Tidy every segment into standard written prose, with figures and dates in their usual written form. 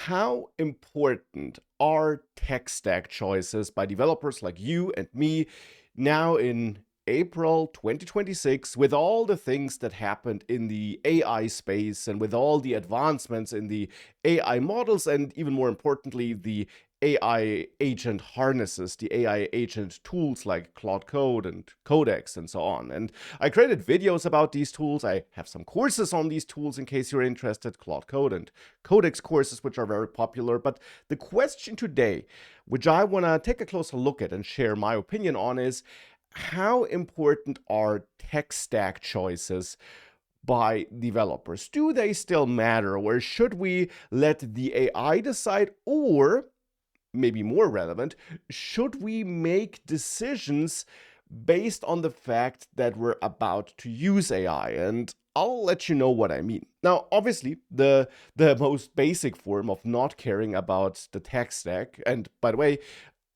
How important are tech stack choices by developers like you and me now in April 2026 with all the things that happened in the AI space and with all the advancements in the AI models and even more importantly, the AI agent harnesses, the AI agent tools like Claude Code and Codex and so on. And I created videos about these tools. I have some courses on these tools in case you're interested, Claude Code and Codex courses, which are very popular. But the question today, which I want to take a closer look at and share my opinion on, is how important are tech stack choices by developers? Do they still matter, or should we let the AI decide? Or maybe more relevant, should we make decisions based on the fact that we're about to use AI? And I'll let you know what I mean. Now, obviously, the most basic form of not caring about the tech stack, and by the way,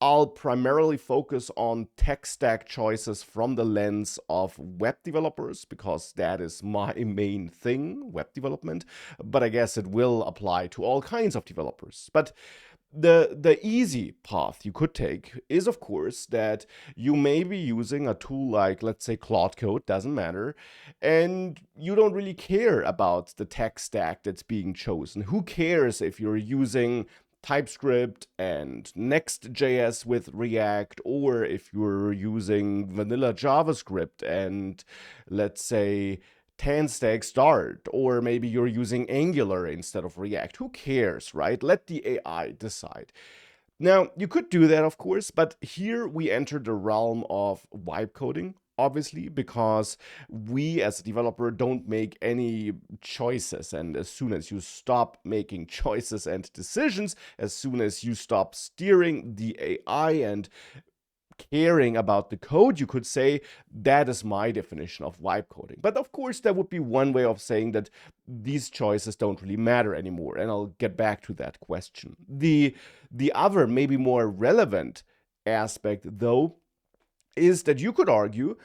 I'll primarily focus on tech stack choices from the lens of web developers because that is my main thing, web development. But I guess it will apply to all kinds of developers. But the easy path you could take is, of course, that you may be using a tool like, let's say, Claude Code, doesn't matter, and you don't really care about the tech stack that's being chosen. Who cares if you're using TypeScript and Next.js with React, or if you're using vanilla JavaScript and, let's say, TanStack Dart, or maybe you're using Angular instead of React. Who cares, right? Let the AI decide. Now, you could do that, of course, but here we enter the realm of vibe coding, obviously, because we as a developer don't make any choices. And as soon as you stop making choices and decisions, as soon as you stop steering the AI and caring about the code, you could say that is my definition of vibe coding. But of course, that would be one way of saying that these choices don't really matter anymore. And I'll get back to that question. The other, maybe more relevant aspect, though, is that you could argue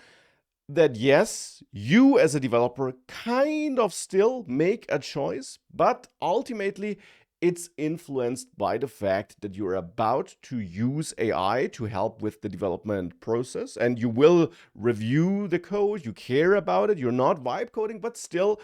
that yes, you as a developer kind of still make a choice, but ultimately it's influenced by the fact that you're about to use AI to help with the development process, and you will review the code, you care about it, you're not vibe coding, but still,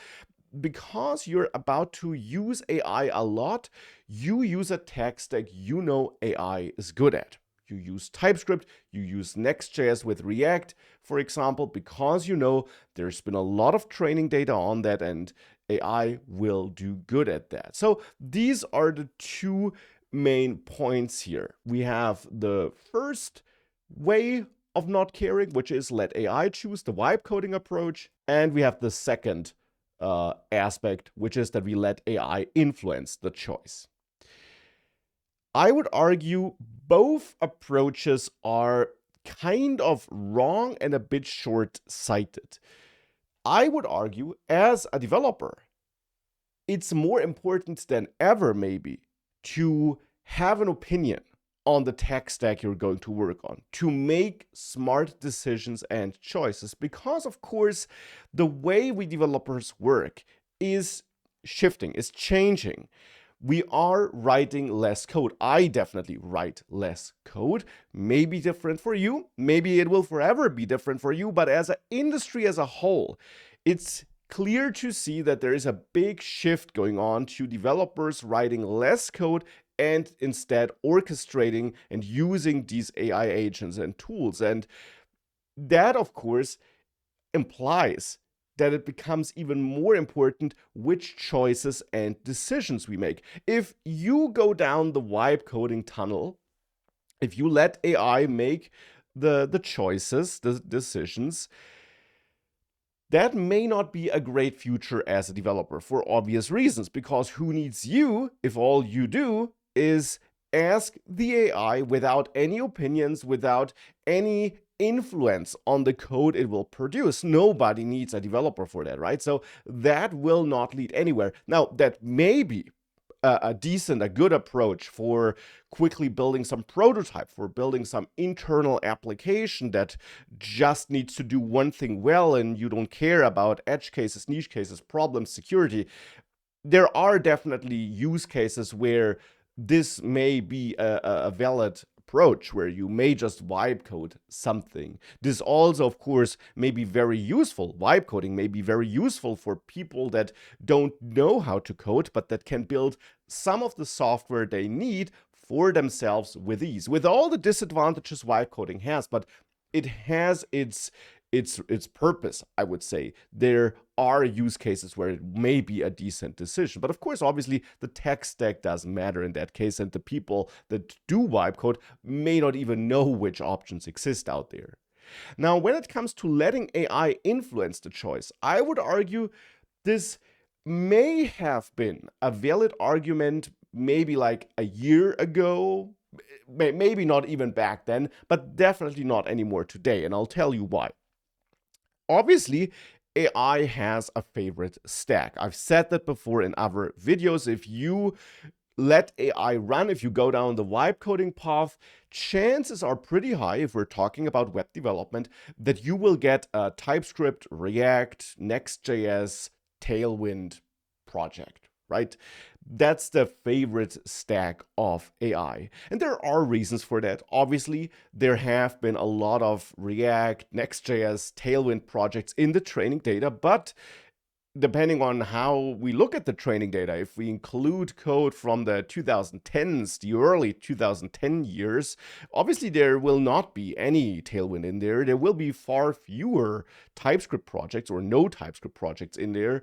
because you're about to use AI a lot, you use a tech stack you know AI is good at. You use TypeScript, you use Next.js with React, for example, because you know there's been a lot of training data on that and AI will do good at that. So these are the two main points here. We have the first way of not caring, which is let AI choose, the vibe coding approach. And we have the second aspect, which is that we let AI influence the choice. I would argue both approaches are kind of wrong and a bit short-sighted. I would argue, as a developer, it's more important than ever, maybe, to have an opinion on the tech stack you're going to work on, to make smart decisions and choices. Because, of course, the way we developers work is shifting, is changing. We are writing less code. I definitely write less code. Maybe different for you. Maybe it will forever be different for you. But as an industry as a whole, it's clear to see that there is a big shift going on to developers writing less code and instead orchestrating and using these AI agents and tools. And that, of course, implies that it becomes even more important which choices and decisions we make. If you go down the vibe coding tunnel, if you let AI make the choices, the decisions, that may not be a great future as a developer for obvious reasons, because who needs you if all you do is ask the AI without any opinions, without any influence on the code it will produce? Nobody needs a developer for that, right? So that will not lead anywhere. Now, that may be a good approach for quickly building some prototype, for building some internal application that just needs to do one thing well and you don't care about edge cases, niche cases, problems, security. there are definitely use cases where this may be a valid approach, where you may just vibe code something. This also, of course, may be very useful. Vibe coding may be very useful for people that don't know how to code, but that can build some of the software they need for themselves with ease, with all the disadvantages vibe coding has, but it has its purpose, I would say. There are use cases where it may be a decent decision. But of course, obviously, the tech stack doesn't matter in that case, and the people that do vibe code may not even know which options exist out there. Now, when it comes to letting AI influence the choice, I would argue this may have been a valid argument maybe like a year ago, maybe not even back then, but definitely not anymore today, and I'll tell you why. Obviously, AI has a favorite stack. I've said that before in other videos. If you let AI run, if you go down the vibe coding path, chances are pretty high, if we're talking about web development, that you will get a TypeScript, React, Next.js, Tailwind project, right? That's the favorite stack of AI. And there are reasons for that. Obviously, there have been a lot of React, Next.js, Tailwind projects in the training data, but depending on how we look at the training data, if we include code from the 2010s, the early 2010 years, obviously there will not be any Tailwind in there. There will be far fewer TypeScript projects or no TypeScript projects in there.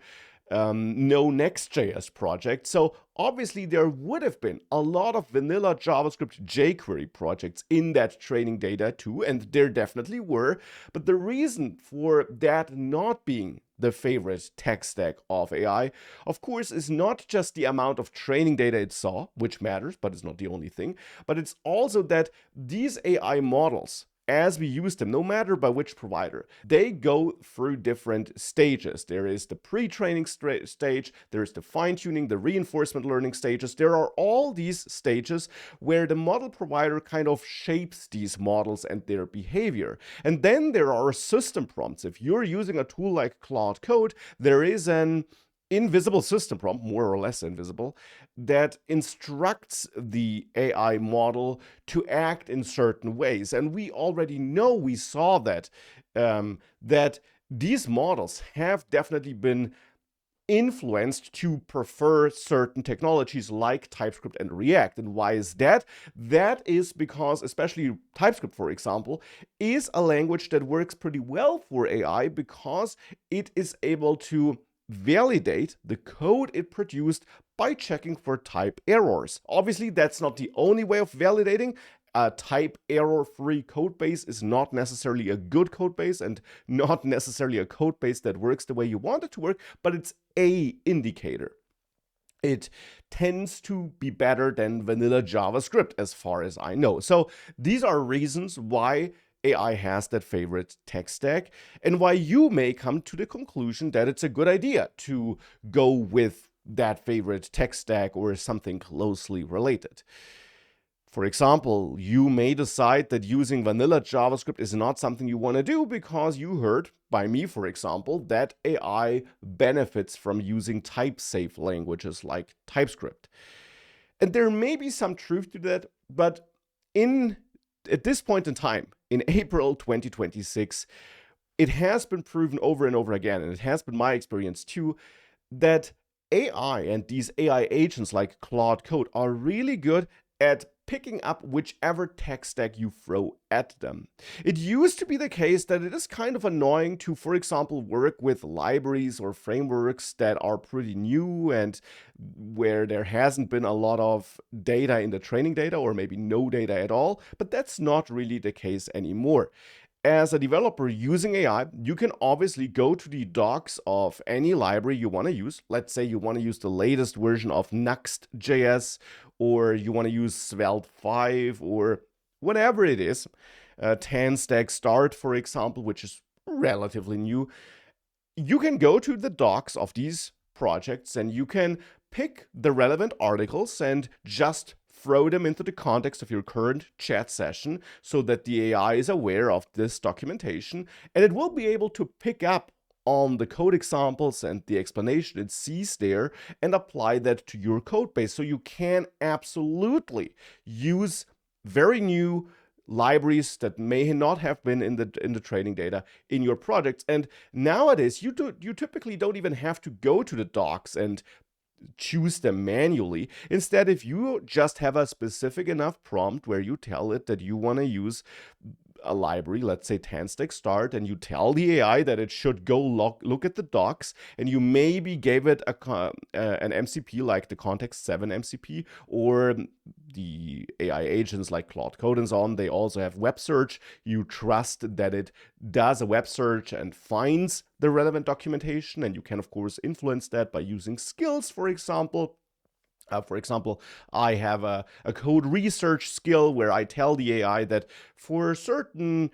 No Next.js project. So obviously there would have been a lot of vanilla JavaScript jQuery projects in that training data too, and there definitely were. But the reason for that not being the favorite tech stack of AI, of course, is not just the amount of training data it saw, which matters, but it's not the only thing, but it's also that these AI models, as we use them, no matter by which provider, they go through different stages. There is the pre-training stage, there is the fine-tuning, the reinforcement learning stages. There are all these stages where the model provider kind of shapes these models and their behavior. And then there are system prompts. If you're using a tool like Claude Code, there is an invisible system prompt, more or less invisible, that instructs the AI model to act in certain ways. And we already know, we saw that, that these models have definitely been influenced to prefer certain technologies like TypeScript and React. And why is that? That is because, especially TypeScript, for example, is a language that works pretty well for AI because it is able to validate the code it produced by checking for type errors. Obviously, that's not the only way of validating. A type error-free code base is not necessarily a good code base and not necessarily a code base that works the way you want it to work, but it's an indicator. It tends to be better than vanilla JavaScript, as far as I know. So these are reasons why AI has that favorite tech stack, and why you may come to the conclusion that it's a good idea to go with that favorite tech stack or something closely related. For example, you may decide that using vanilla JavaScript is not something you want to do because you heard by me, for example, that AI benefits from using type-safe languages like TypeScript. And there may be some truth to that, but at this point in time, in April 2026, it has been proven over and over again, and it has been my experience too, that AI and these AI agents like Claude Code are really good at picking up whichever tech stack you throw at them. It used to be the case that it is kind of annoying to, for example, work with libraries or frameworks that are pretty new and where there hasn't been a lot of data in the training data, or maybe no data at all, but that's not really the case anymore. As a developer using AI, you can obviously go to the docs of any library you want to use. Let's say you want to use the latest version of Next.js, or you want to use Svelte 5, or whatever it is. 10 Stack Start, for example, which is relatively new. You can go to the docs of these projects and you can pick the relevant articles and just throw them into the context of your current chat session so that the AI is aware of this documentation, and it will be able to pick up on the code examples and the explanation it sees there and apply that to your code base. So you can absolutely use very new libraries that may not have been in the training data in your projects. And nowadays, you typically don't even have to go to the docs and choose them manually. Instead, if you just have a specific enough prompt where you tell it that you want to use a library, let's say TanStack Start, and you tell the AI that it should go look at the docs, and you maybe gave it an MCP like the Context 7 MCP, or the AI agents like Claude Code and so on, they also have web search. You trust that it does a web search and finds the relevant documentation, and you can, of course, influence that by using skills, for example. I have a code research skill where I tell the AI that for certain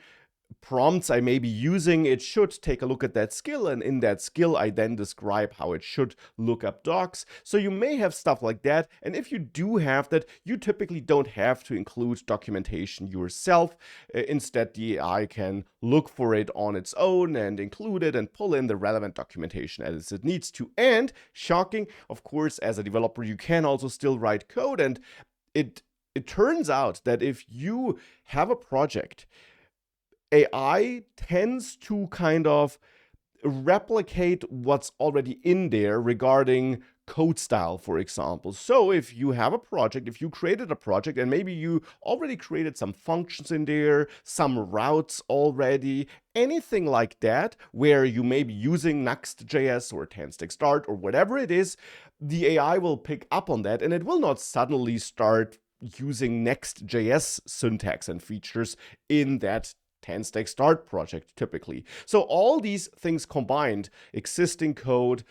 prompts I may be using, it should take a look at that skill, and in that skill I then describe how it should look up docs. So you may have stuff like that, and if you do have that, you typically don't have to include documentation yourself. Instead, the AI can look for it on its own and include it and pull in the relevant documentation as it needs to. And shocking, of course, as a developer, you can also still write code, and it turns out that if you have a project, AI tends to kind of replicate what's already in there regarding code style, for example. So if you have a project, if you created a project and maybe you already created some functions in there, some routes already, anything like that, where you may be using Next.js or TanStack Start or whatever it is, the AI will pick up on that, and it will not suddenly start using Next.js syntax and features in that TanStack Start project typically. So all these things combined, existing code,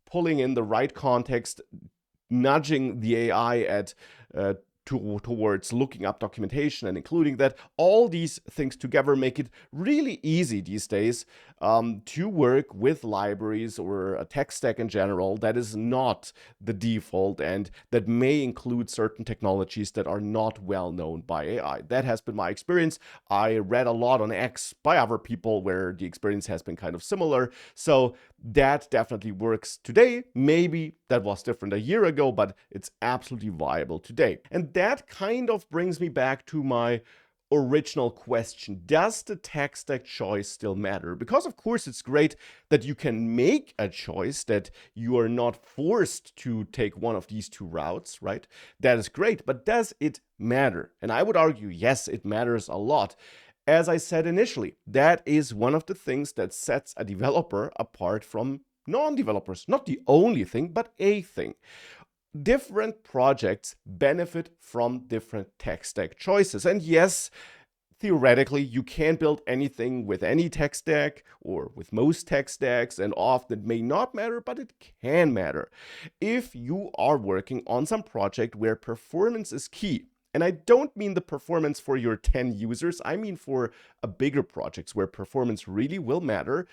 pulling in the right context, nudging the AI at towards looking up documentation and including that, all these things together make it really easy these days to work with libraries or a tech stack in general that is not the default and that may include certain technologies that are not well known by AI. That has been my experience. I read a lot on X by other people where the experience has been kind of similar. So that definitely works today. Maybe that was different a year ago, but it's absolutely viable today. And that kind of brings me back to my original question. Does the tech stack choice still matter? Because of course it's great that you can make a choice, that you are not forced to take one of these two routes, right? That is great, but does it matter? And I would argue, yes, it matters a lot. As I said initially, that is one of the things that sets a developer apart from non-developers. Not the only thing, but a thing. Different projects benefit from different tech stack choices. And yes, theoretically, you can build anything with any tech stack or with most tech stacks, and often it may not matter, but it can matter. If you are working on some project where performance is key, and I don't mean the performance for your 10 users, I mean for a bigger projects where performance really will matter,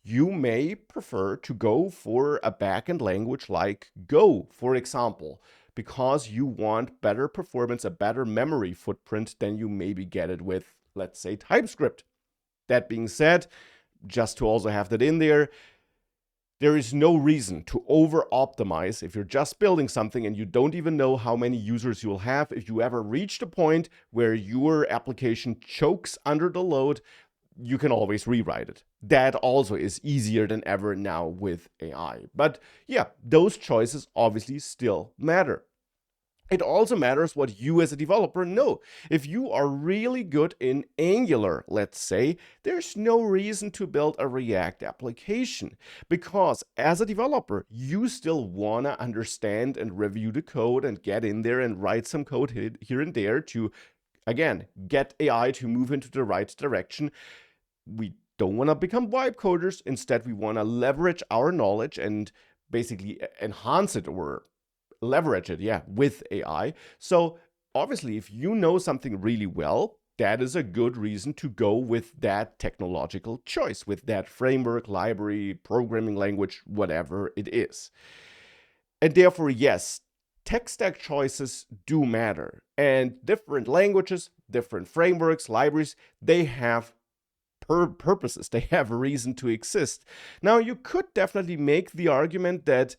you may prefer to go for a backend language like Go, for example, because you want better performance, a better memory footprint than you maybe get it with, let's say, TypeScript. That being said, just to also have that in there, there is no reason to over-optimize if you're just building something and you don't even know how many users you'll have. If you ever reach the point where your application chokes under the load, you can always rewrite it. That also is easier than ever now with AI. But yeah, those choices obviously still matter. It also matters what you as a developer know. If you are really good in Angular, let's say, there's no reason to build a React application, because as a developer, you still want to understand and review the code and get in there and write some code here and there to, again, get AI to move into the right direction. We don't want to become vibe coders. Instead, we want to leverage our knowledge and basically enhance it or leverage it, with AI. So obviously, if you know something really well, that is a good reason to go with that technological choice, with that framework, library, programming language, whatever it is. And therefore, yes, tech stack choices do matter. And different languages, different frameworks, libraries, they have purposes. They have a reason to exist. Now, you could definitely make the argument that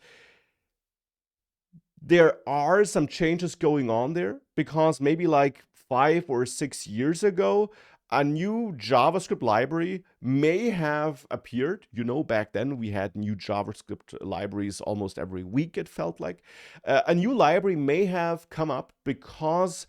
there are some changes going on there, because maybe like 5 or 6 years ago, a new JavaScript library may have appeared. Back then we had new JavaScript libraries almost every week, it felt like. A new library may have come up because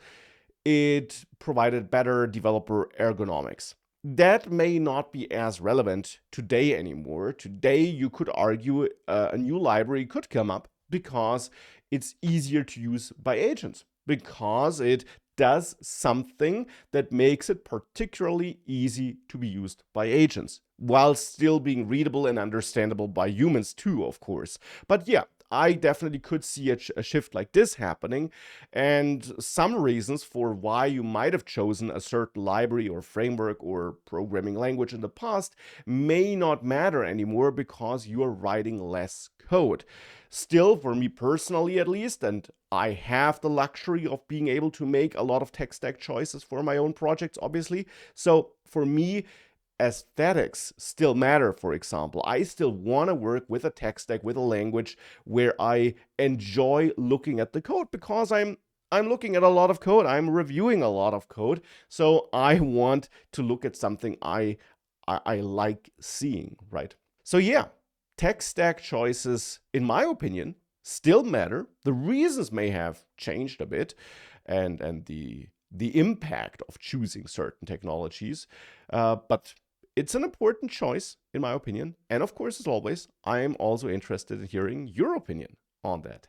it provided better developer ergonomics. That may not be as relevant today anymore. Today, you could argue a new library could come up because it's easier to use by agents, because it does something that makes it particularly easy to be used by agents, while still being readable and understandable by humans too, of course. But yeah, I definitely could see a shift like this happening, and some reasons for why you might have chosen a certain library or framework or programming language in the past may not matter anymore because you are writing less code. Still, for me personally at least, and I have the luxury of being able to make a lot of tech stack choices for my own projects, obviously. So for me, aesthetics still matter. For example, I still want to work with a tech stack, with a language where I enjoy looking at the code, because I'm looking at a lot of code, I'm reviewing a lot of code, so I want to look at something I like seeing, right? So yeah, tech stack choices, in my opinion, still matter. The reasons may have changed a bit, and the impact of choosing certain technologies, but it's an important choice, in my opinion. And of course, as always, I am also interested in hearing your opinion on that.